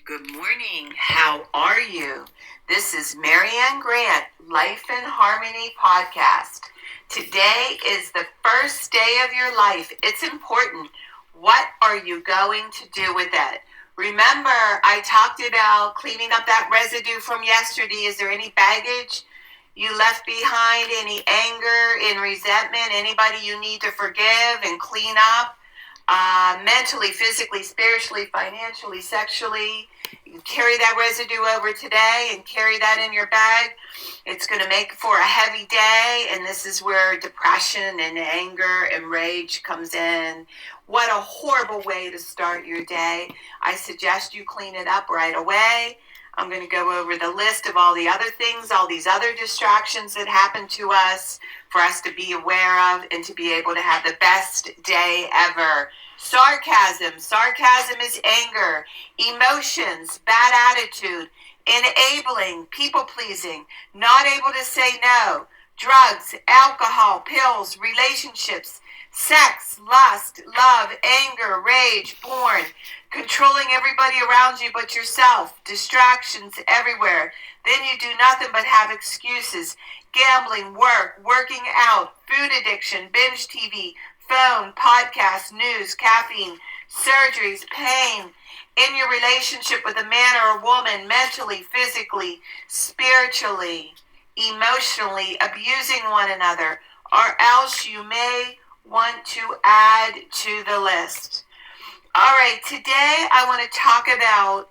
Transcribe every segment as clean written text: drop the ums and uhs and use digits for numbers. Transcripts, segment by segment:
Good morning. How are you? This is Marianne Grant, Life in Harmony podcast. Today is the first day of your life. It's important. What are you going to do with it? Remember, I talked about cleaning up that residue from yesterday. Is there any baggage you left behind? Any anger and resentment? Anybody you need to forgive and clean up? Mentally, physically, spiritually, financially, sexually. You can carry that residue over today and carry that in your bag. It's going to make for a heavy day, and this is where depression and anger and rage comes in. What a horrible way to start your day. I suggest you clean it up right away. I'm going to go over the list of all the other things, all these other distractions that happen to us for us to be aware of and to be able to have the best day ever. Sarcasm. Sarcasm is anger, emotions, bad attitude, enabling, people-pleasing, not able to say no, drugs, alcohol, pills, relationships, sex, lust, love, anger, rage, porn, controlling everybody around you but yourself, distractions everywhere. Then you do nothing but have excuses. Gambling, work, working out, food addiction, binge TV, phone, podcast, news, caffeine, surgeries, pain, in your relationship with a man or a woman, mentally, physically, spiritually, emotionally, abusing one another, or else you may want to add to the list. All right, today I want to talk about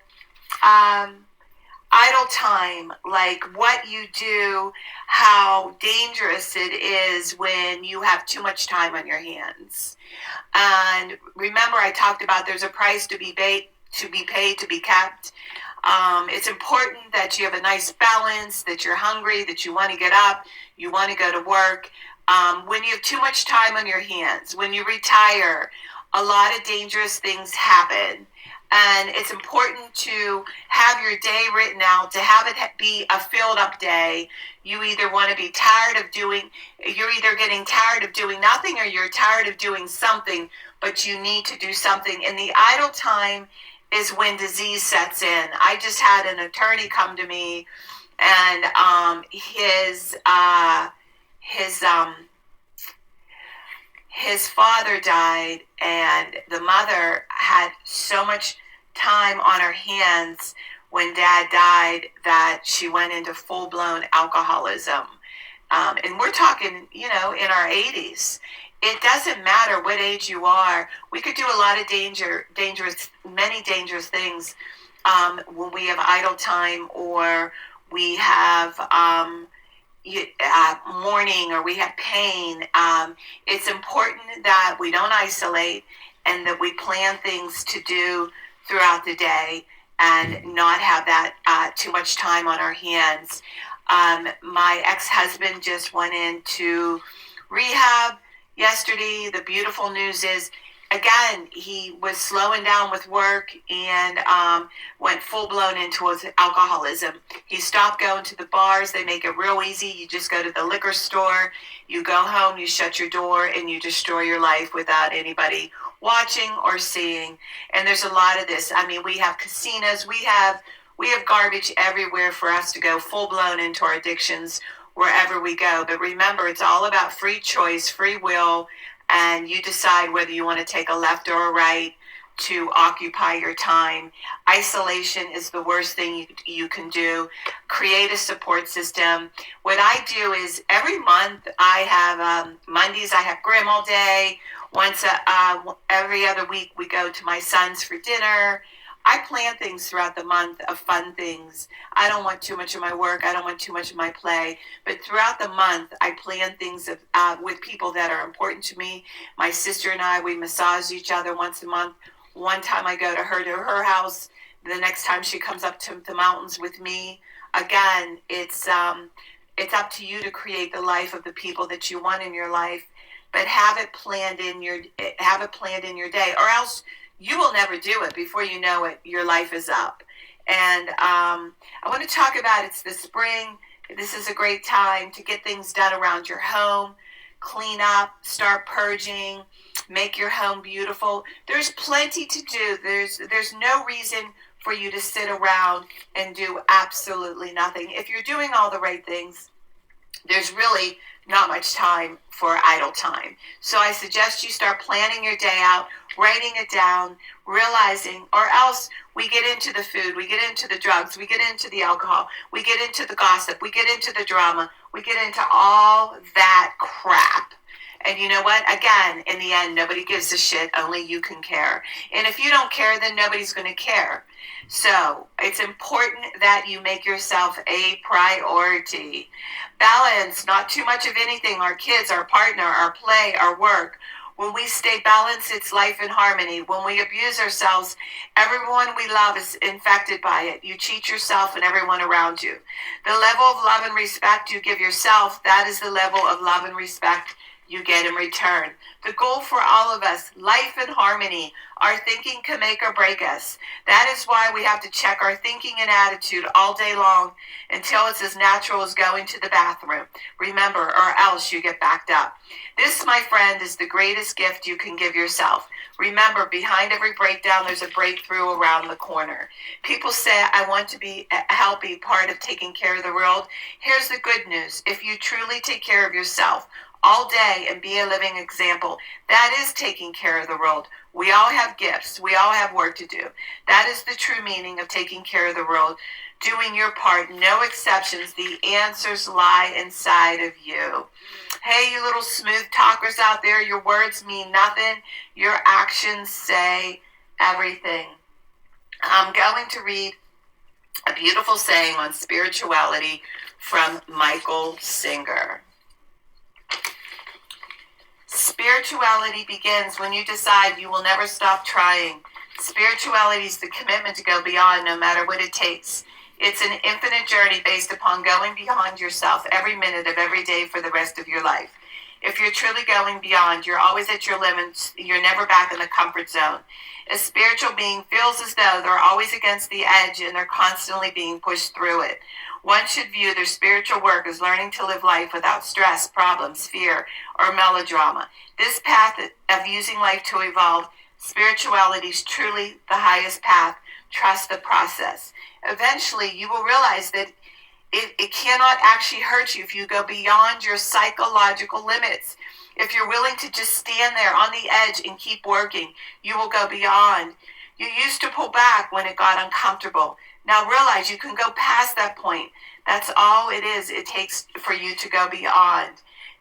idle time, like what you do, how dangerous it is when you have too much time on your hands. And remember, I talked about there's a price to be paid, to be kept. It's important that you have a nice balance, that you're hungry, that you want to get up, you want to go to work. When you have too much time on your hands, when you retire, a lot of dangerous things happen. And it's important to have your day written out, to have it be a filled up day. You either want to be you're either getting tired of doing nothing or you're tired of doing something, but you need to do something. And the idle time is when disease sets in. I just had an attorney come to me, and his father died, and the mother had so much time on her hands when dad died that she went into full-blown alcoholism. And we're talking, in our 80s. It doesn't matter what age you are. We could do a lot of many dangerous things when we have idle time, or we have mourning, or we have pain. It's important that we don't isolate and that we plan things to do throughout the day and not have that too much time on our hands. My ex-husband just went into rehab yesterday. The beautiful news is, again, he was slowing down with work and went full-blown into his alcoholism. He stopped going to the bars. They make it real easy. You just go to the liquor store, you go home, you shut your door, and you destroy your life without anybody watching or seeing. And there's a lot of this. I mean, we have casinos. We have garbage everywhere for us to go full-blown into our addictions wherever we go. But remember, it's all about free choice, free will, and you decide whether you want to take a left or a right to occupy your time. Isolation is the worst thing you can do. Create a support system. What I do is every month I have Mondays I have Grandma Day. Every other week we go to my son's for dinner. I plan things throughout the month of fun things. I don't want too much of my work. I don't want too much of my play. But throughout the month, I plan things with people that are important to me. My sister and I, we massage each other once a month. One time I go to her house. The next time she comes up to the mountains with me. Again, it's up to you to create the life of the people that you want in your life. But have it planned in your day, or else you will never do it. Before you know it, your life is up. And I want to talk about, it's the spring. This is a great time to get things done around your home, clean up, start purging, make your home beautiful. There's plenty to do. There's no reason for you to sit around and do absolutely nothing. If you're doing all the right things, there's really not much time for idle time. So I suggest you start planning your day out, writing it down, realizing, or else we get into the food, we get into the drugs, we get into the alcohol, we get into the gossip, we get into the drama, we get into all that crap. And you know what? Again, in the end, nobody gives a shit. Only you can care. And if you don't care, then nobody's going to care. So it's important that you make yourself a priority. Balance, not too much of anything. Our kids, our partner, our play, our work. When we stay balanced, it's life in harmony. When we abuse ourselves, everyone we love is infected by it. You cheat yourself and everyone around you. The level of love and respect you give yourself, that is the level of love and respect you get in return. The goal for all of us, life in harmony. Our thinking can make or break us. That is why we have to check our thinking and attitude all day long until it's as natural as going to the bathroom. Remember, or else you get backed up. This, my friend, is the greatest gift you can give yourself. Remember, behind every breakdown, there's a breakthrough around the corner. People say, I want to be a healthy part of taking care of the world. Here's the good news. If you truly take care of yourself all day and be a living example, that is taking care of the world. We all have gifts. We all have work to do. That is the true meaning of taking care of the world. Doing your part, no exceptions. The answers lie inside of you. Hey, you little smooth talkers out there, your words mean nothing. Your actions say everything. I'm going to read a beautiful saying on spirituality from Michael Singer. Spirituality begins when you decide you will never stop trying. Spirituality is the commitment to go beyond no matter what it takes. It's an infinite journey based upon going beyond yourself every minute of every day for the rest of your life. If you're truly going beyond, you're always at your limits. You're never back in the comfort zone. A spiritual being feels as though they're always against the edge and they're constantly being pushed through it. One should view their spiritual work as learning to live life without stress, problems, fear, or melodrama. This path of using life to evolve, spirituality is truly the highest path. Trust the process. Eventually, you will realize that it cannot actually hurt you if you go beyond your psychological limits. If you're willing to just stand there on the edge and keep working, you will go beyond. You used to pull back when it got uncomfortable. Now realize you can go past that point. That's all it is. It takes for you to go beyond.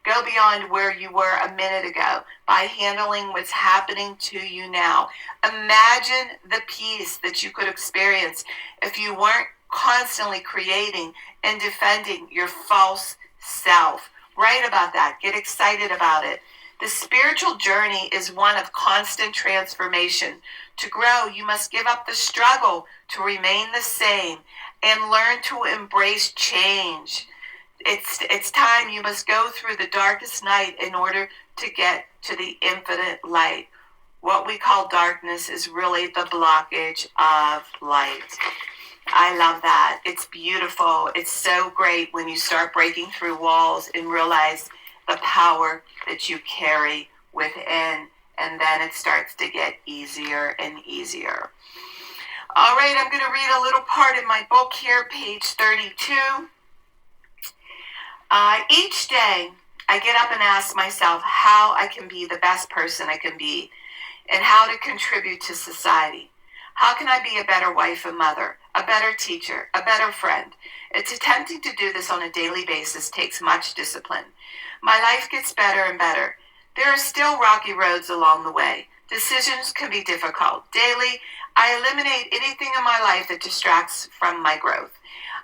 Go beyond where you were a minute ago by handling what's happening to you now. Imagine the peace that you could experience if you weren't constantly creating and defending your false self. Write about that. Get excited about it. The spiritual journey is one of constant transformation. To grow, you must give up the struggle to remain the same and learn to embrace change. It's time. You must go through the darkest night in order to get to the infinite light. What we call darkness is really the blockage of light. I love that. It's beautiful. It's so great when you start breaking through walls and realize the power that you carry within, and then it starts to get easier and easier. All right, I'm going to read a little part in my book here, page 32. Each day, I get up and ask myself how I can be the best person I can be and how to contribute to society. How can I be a better wife and mother, a better teacher, a better friend? It's attempting to do this on a daily basis takes much discipline. My life gets better and better. There are still rocky roads along the way. Decisions can be difficult. Daily, I eliminate anything in my life that distracts from my growth.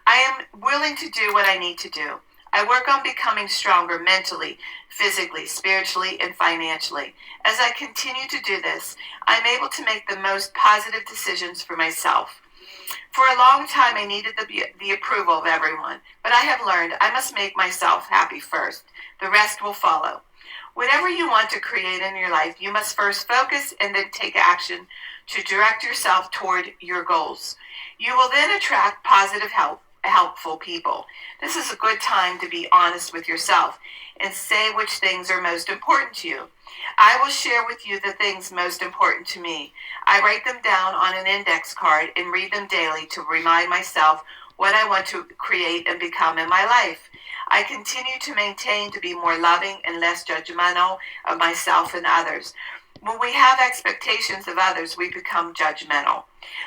I am willing to do what I need to do. I work on becoming stronger mentally, physically, spiritually, and financially. As I continue to do this, I'm able to make the most positive decisions for myself. For a long time, I needed the approval of everyone, but I have learned I must make myself happy first. The rest will follow. Whatever you want to create in your life, you must first focus and then take action to direct yourself toward your goals. You will then attract positive health, helpful people. This is a good time to be honest with yourself and say which things are most important to you. I will share with you the things most important to me. I write them down on an index card and read them daily to remind myself what I want to create and become in my life. I continue to maintain to be more loving and less judgmental of myself and others. When we have expectations of others, we become judgmental.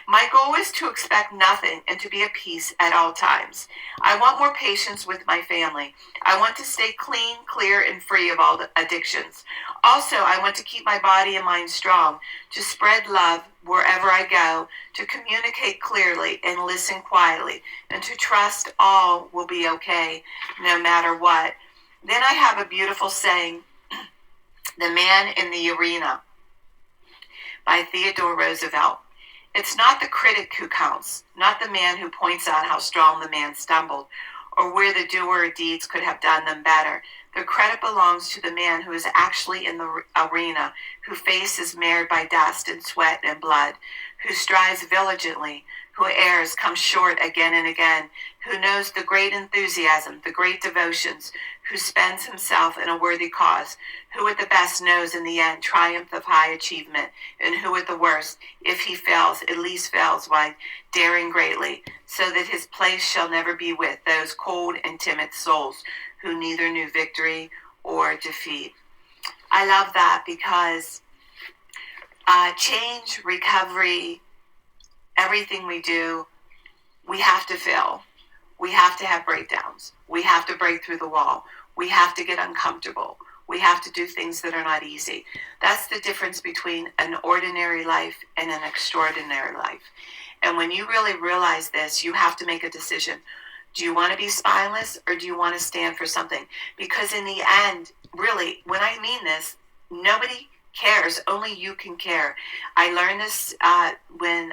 My goal is to expect nothing and to be at peace at all times. I want more patience with my family. I want to stay clean, clear, and free of all the addictions. Also, I want to keep my body and mind strong, to spread love wherever I go, to communicate clearly and listen quietly, and to trust all will be okay no matter what. Then I have a beautiful saying, The Man in the Arena, by Theodore Roosevelt. It's not the critic who counts, not the man who points out how strong the man stumbled, or where the doer of deeds could have done them better. The credit belongs to the man who is actually in the arena, whose face is marred by dust and sweat and blood, who strives diligently, who errs, comes short again and again, who knows the great enthusiasm, the great devotions, who spends himself in a worthy cause, who at the best knows in the end triumph of high achievement, and who at the worst, if he fails, at least fails by daring greatly, so that his place shall never be with those cold and timid souls who neither knew victory or defeat. I love that because change, recovery, everything we do, we have to fail. We have to have breakdowns. We have to break through the wall. We have to get uncomfortable. We have to do things that are not easy. That's the difference between an ordinary life and an extraordinary life. And when you really realize this, you have to make a decision. Do you want to be spineless or do you want to stand for something? Because in the end, really, when I mean this, nobody cares. Only you can care. I learned this when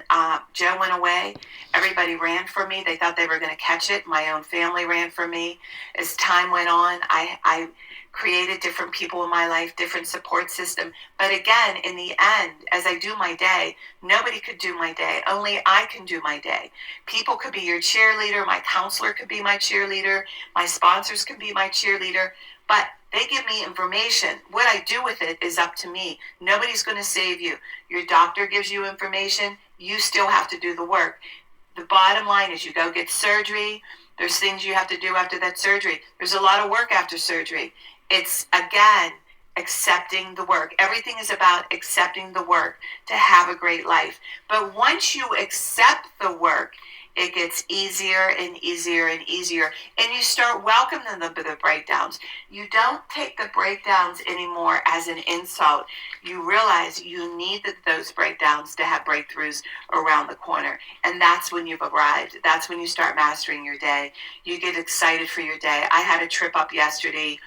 Joe went away. Everybody ran for me. They thought they were going to catch it. My own family ran for me. As time went on, I created different people in my life, different support system. But again, in the end, as I do my day, nobody could do my day. Only I can do my day. People could be your cheerleader. My counselor could be my cheerleader. My sponsors can be my cheerleader. But they give me information. What I do with it is up to me. Nobody's going to save you. Your doctor gives you information. You still have to do the work. The bottom line is you go get surgery. There's things you have to do after that surgery. There's a lot of work after surgery. It's, again, accepting the work. Everything is about accepting the work to have a great life. But once you accept the work, it gets easier and easier and easier. And you start welcoming the breakdowns. You don't take the breakdowns anymore as an insult. You realize you need those breakdowns to have breakthroughs around the corner. And that's when you've arrived. That's when you start mastering your day. You get excited for your day. I had a trip up yesterday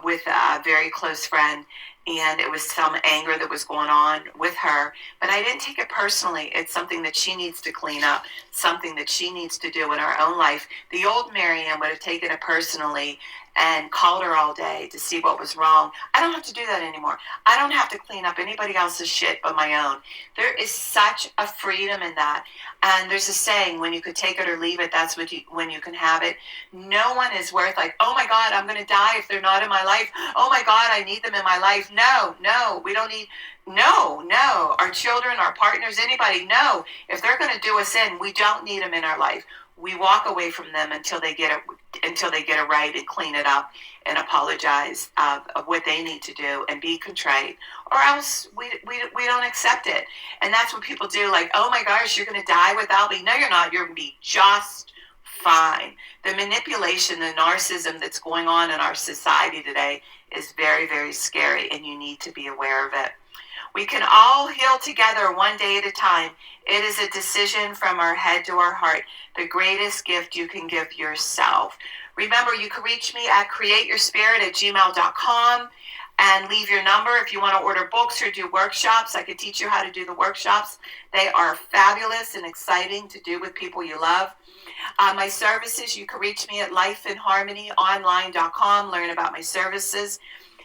with a very close friend, and it was some anger that was going on with her, but I didn't take it personally. It's something that she needs to clean up, something that she needs to do in her own life. The old Marianne would have taken it personally and called her all day to see what was wrong. I don't have to do that anymore. I don't have to clean up anybody else's shit but my own. There is such a freedom in that. And there's a saying, when you could take it or leave it, that's when you can have it. No one is worth like, oh my God, I'm going to die if they're not in my life. Oh my God, I need them in my life. No, we don't need, no. Our children, our partners, anybody, no. If they're going to do us in, we don't need them in our life. We walk away from them until they get it right and clean it up and apologize of what they need to do and be contrite, or else we don't accept it. And that's what people do, like, oh my gosh, you're going to die without me. No, you're not. You're going to be just fine. The manipulation, the narcissism that's going on in our society today is very, very scary, and you need to be aware of it. We can all heal together one day at a time. It is a decision from our head to our heart, the greatest gift you can give yourself. Remember, you can reach me at createyourspirit@gmail.com and leave your number if you want to order books or do workshops. I could teach you how to do the workshops. They are fabulous and exciting to do with people you love. My services, you can reach me at lifeinharmonyonline.com, learn about my services.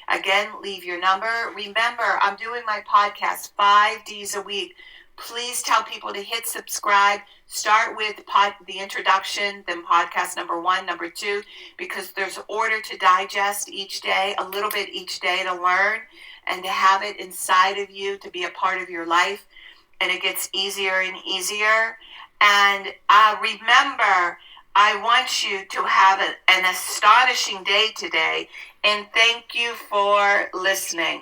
Again, leave your number. Remember, I'm doing my podcast 5 days a week, Please tell people to hit subscribe. Start with the introduction, then podcast number 1, number 2, because there's order to digest each day, a little bit each day to learn and to have it inside of you to be a part of your life. And it gets easier and easier. And remember, I want you to have an astonishing day today. And thank you for listening.